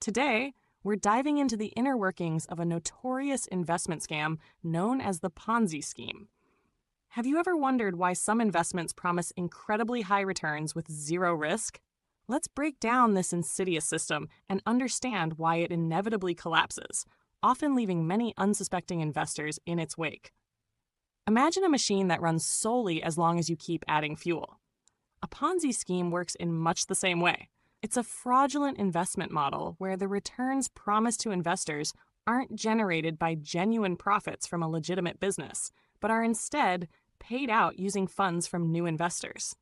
Today, we're diving into the inner workings of a notorious investment scam known as the Ponzi scheme. Have you ever wondered why some investments promise incredibly high returns with zero risk? Let's break down this insidious system and understand why it inevitably collapses, often leaving many unsuspecting investors in its wake. Imagine a machine that runs solely as long as you keep adding fuel. A Ponzi scheme works in much the same way. It's a fraudulent investment model where the returns promised to investors aren't generated by genuine profits from a legitimate business, but are instead paid out using funds from new investors.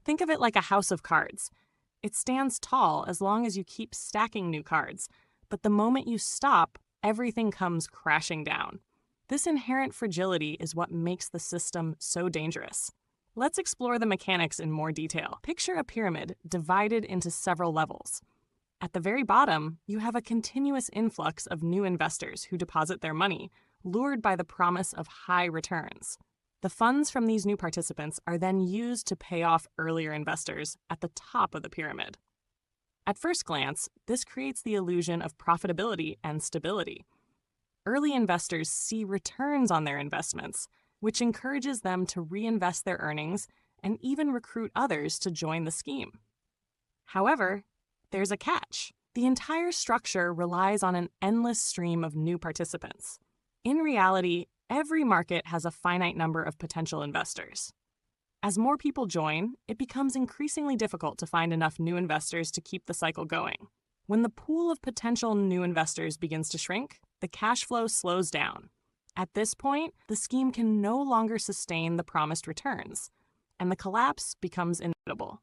Think of it like a house of cards. It stands tall as long as you keep stacking new cards, but the moment you stop, everything comes crashing down. This inherent fragility is what makes the system so dangerous. Let's explore the mechanics in more detail. Picture a pyramid divided into several levels. At the very bottom, you have a continuous influx of new investors who deposit their money, lured by the promise of high returns. The funds from these new participants are then used to pay off earlier investors at the top of the pyramid. At first glance, this creates the illusion of profitability and stability. Early investors see returns on their investments, which encourages them to reinvest their earnings and even recruit others to join the scheme. However, there's a catch. The entire structure relies on an endless stream of new participants. In reality, every market has a finite number of potential investors. As more people join, it becomes increasingly difficult to find enough new investors to keep the cycle going. When the pool of potential new investors begins to shrink, the cash flow slows down. At this point, the scheme can no longer sustain the promised returns, and the collapse becomes inevitable.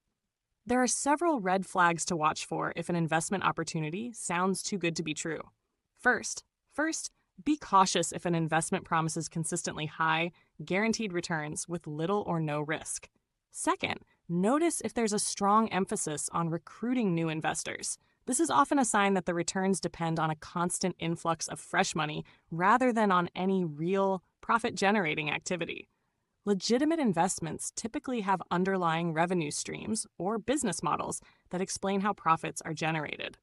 There are several red flags to watch for if an investment opportunity sounds too good to be true. First, be cautious if an investment promises consistently high, guaranteed returns with little or no risk. Second, notice if there's a strong emphasis on recruiting new investors. This is often a sign that the returns depend on a constant influx of fresh money rather than on any real profit-generating activity. Legitimate investments typically have underlying revenue streams or business models that explain how profits are generated.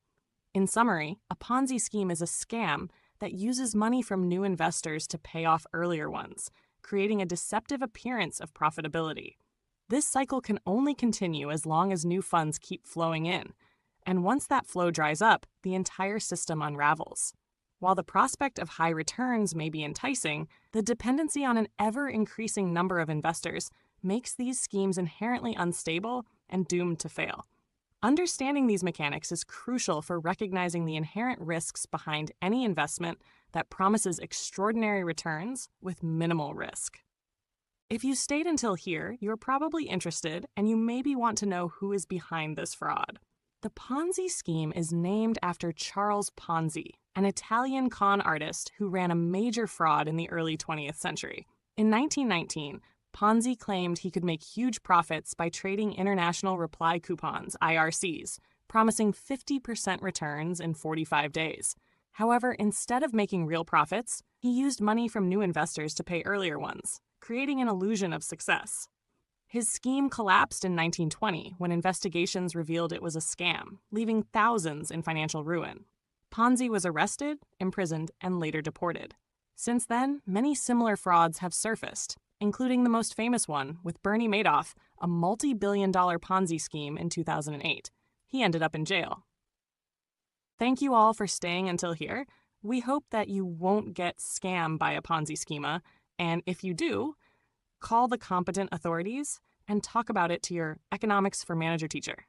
In summary, a Ponzi scheme is a scam that uses money from new investors to pay off earlier ones, creating a deceptive appearance of profitability. This cycle can only continue as long as new funds keep flowing in. And once that flow dries up, the entire system unravels. While the prospect of high returns may be enticing, the dependency on an ever-increasing number of investors makes these schemes inherently unstable and doomed to fail. Understanding these mechanics is crucial for recognizing the inherent risks behind any investment that promises extraordinary returns with minimal risk. If you stayed until here, you're probably interested and you maybe want to know who is behind this fraud. The Ponzi scheme is named after Charles Ponzi, an Italian con artist who ran a major fraud in the early 20th century. In 1919, Ponzi claimed he could make huge profits by trading international reply coupons, IRCs, promising 50% returns in 45 days. However, instead of making real profits, he used money from new investors to pay earlier ones, creating an illusion of success. His scheme collapsed in 1920 when investigations revealed it was a scam, leaving thousands in financial ruin. Ponzi was arrested, imprisoned, and later deported. Since then, many similar frauds have surfaced, including the most famous one with Bernie Madoff, a multi-billion-dollar Ponzi scheme in 2008. He ended up in jail. Thank you all for staying until here. We hope that you won't get scammed by a Ponzi schema, and if you do, call the competent authorities and talk about it to your Economics for Manager teacher.